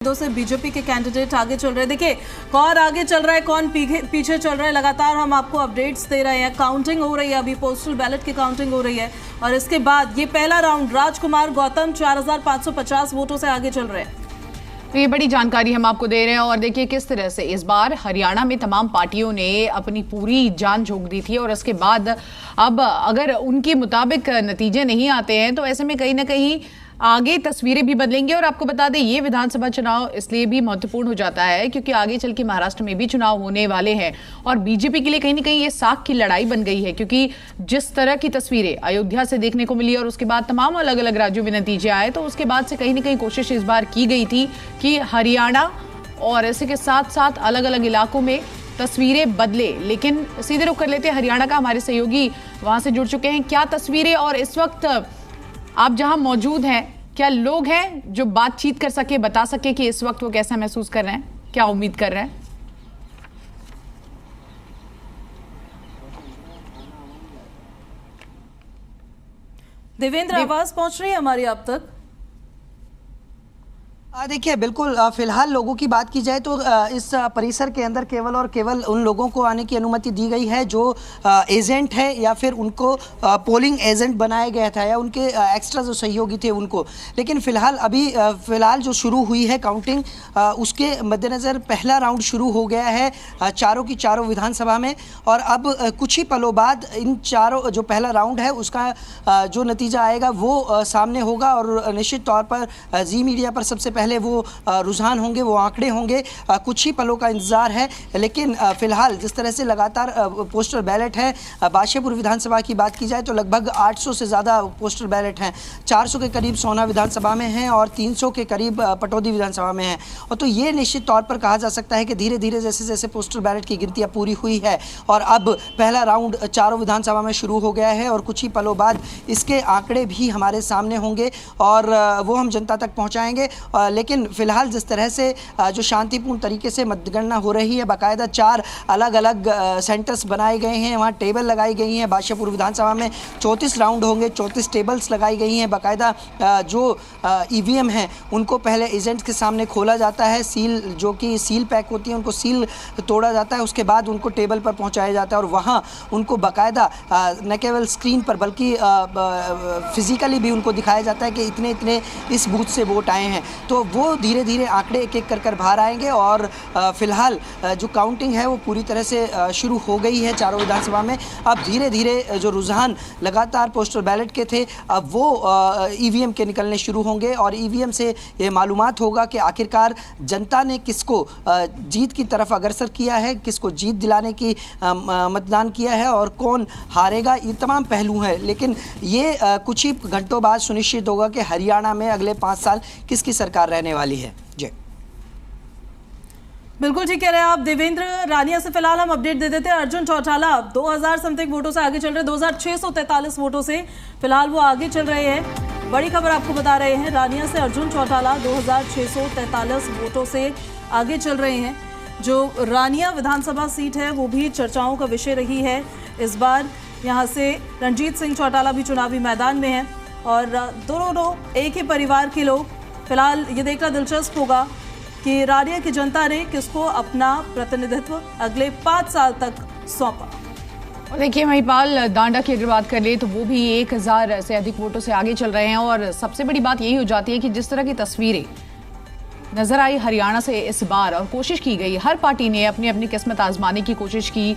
दो से बीजेपी के कैंडिडेट आगे चल रहे हैं। देखिए कौन आगे चल रहा है, कौन पीछे चल रहा है, लगातार हम आपको अपडेट्स दे रहे हैं। काउंटिंग हो रही है, अभी पोस्टल बैलेट की काउंटिंग हो रही है और इसके बाद ये पहला राउंड राजकुमार गौतम 4550 वोटों से आगे चल रहे हैं। तो ये बड़ी जानकारी हम आपको दे रहे हैं और देखिए किस तरह से इस बार हरियाणा में तमाम पार्टियों ने अपनी पूरी जान झोंक दी थी और उसके बाद अब अगर उनके मुताबिक नतीजे नहीं आते हैं तो ऐसे में कहीं ना कहीं आगे तस्वीरें भी बदलेंगी। और आपको बता दें ये विधानसभा चुनाव इसलिए भी महत्वपूर्ण हो जाता है क्योंकि आगे चल के महाराष्ट्र में भी चुनाव होने वाले हैं और बीजेपी के लिए कहीं ना कहीं ये साख की लड़ाई बन गई है क्योंकि जिस तरह की तस्वीरें अयोध्या से देखने को मिली और उसके बाद तमाम अलग अलग राज्यों में नतीजे आए तो उसके बाद से कहीं ना कहीं कोशिश इस बार की गई थी कि हरियाणा और ऐसे के साथ साथ अलग अलग इलाकों में तस्वीरें बदले। लेकिन सीधे रुख कर लेते हैं हरियाणा का, हमारे सहयोगी वहां से जुड़ चुके हैं। क्या तस्वीरें और इस वक्त आप जहां मौजूद हैं क्या लोग हैं जो बातचीत कर सके, बता सके कि इस वक्त वो कैसा महसूस कर रहे हैं, क्या उम्मीद कर रहे हैं? देवेंद्र, आवाज पहुंच रही है हमारी आप तक? देखिए बिल्कुल, फिलहाल लोगों की बात की जाए तो इस परिसर के अंदर केवल और केवल उन लोगों को आने की अनुमति दी गई है जो एजेंट है या फिर उनको पोलिंग एजेंट बनाया गया था या उनके एक्स्ट्रा जो सहयोगी थे उनको। लेकिन फिलहाल जो शुरू हुई है काउंटिंग उसके मद्देनज़र पहला राउंड शुरू हो गया है चारों की चारों विधानसभा में और अब कुछ ही पलों बाद इन चारों जो पहला राउंड है उसका जो नतीजा आएगा वो सामने होगा और निश्चित तौर पर जी मीडिया पर सबसे पहले वो रुझान होंगे, वो आंकड़े होंगे। कुछ ही पलों का इंतजार है। लेकिन फिलहाल जिस तरह से लगातार पोस्टल बैलेट है, बादशाहपुर विधानसभा की बात की जाए तो लगभग 800 से ज़्यादा पोस्टल बैलेट हैं। 400 के करीब सोना विधानसभा में हैं और 300 के करीब पटौदी विधानसभा में हैं। और तो ये निश्चित तौर पर कहा जा सकता है कि धीरे धीरे जैसे जैसे पोस्टल बैलेट की गिनतियाँ पूरी हुई है और अब पहला राउंड चारों विधानसभा में शुरू हो गया है और कुछ ही पलों बाद इसके आंकड़े भी हमारे सामने होंगे और वो हम जनता तक पहुँचाएँगे। लेकिन फिलहाल जिस तरह से जो शांतिपूर्ण तरीके से मतगणना हो रही है, बाकायदा 4 अलग अलग सेंटर्स बनाए गए हैं, वहाँ टेबल लगाई गई हैं। बादशाहपुर विधानसभा में 34 राउंड होंगे, 34 टेबल्स लगाई गई हैं। बाकायदा जो ईवीएम हैं उनको पहले एजेंट्स के सामने खोला जाता है, सील जो कि सील पैक होती है उनको सील तोड़ा जाता है, उसके बाद उनको टेबल पर पहुँचाया जाता है और वहाँ उनको बाकायदा न केवल स्क्रीन पर बल्कि फिजिकली भी उनको दिखाया जाता है कि इतने इतने इस बूथ से वोट आए हैं। तो वो धीरे धीरे आंकड़े एक एक कर बाहर आएंगे और फिलहाल जो काउंटिंग है वो पूरी तरह से शुरू हो गई है चारों विधानसभा में। अब धीरे धीरे जो रुझान लगातार पोस्टल बैलेट के थे अब वो ईवीएम के निकलने शुरू होंगे और ईवीएम से ये मालूमात होगा कि आखिरकार जनता ने किसको जीत की तरफ अग्रसर किया है, किसको जीत दिलाने की मतदान किया है और कौन हारेगा। ये तमाम पहलू हैं। लेकिन ये कुछ ही घंटों बाद सुनिश्चित होगा कि हरियाणा में अगले 5 साल किसकी सरकार रहने वाली है। जी बिल्कुल ठीक कह रहे हैं आप देवेंद्र। रानिया से फिलहाल हम अपडेट दे देते हैं। अर्जुन चौटाला 2000 समथिंग वोटों से आगे चल रहे हैं, 2643 वोटों से फिलहाल वो आगे चल रहे हैं। बड़ी खबर आपको बता रहे हैं, रानिया से अर्जुन चौटाला 2643 वोटों से आगे चल रहे हैं। जो रानिया विधानसभा सीट है वो भी चर्चाओं का विषय रही है। इस बार यहाँ से रणजीत सिंह चौटाला भी चुनावी मैदान में है और दोनों एक ही परिवार के लोग। फिलहाल ये देखना दिलचस्प होगा कि रानिया की जनता ने किसको अपना प्रतिनिधित्व अगले 5 साल तक सौंपा। और देखिए महिपाल, डांडा की अगर बात कर ले तो वो भी 1000 से अधिक वोटों से आगे चल रहे हैं और सबसे बड़ी बात यही हो जाती है कि जिस तरह की तस्वीरें नजर आई हरियाणा से इस बार और कोशिश की गई, हर पार्टी ने अपनी अपनी किस्मत आजमाने की कोशिश की।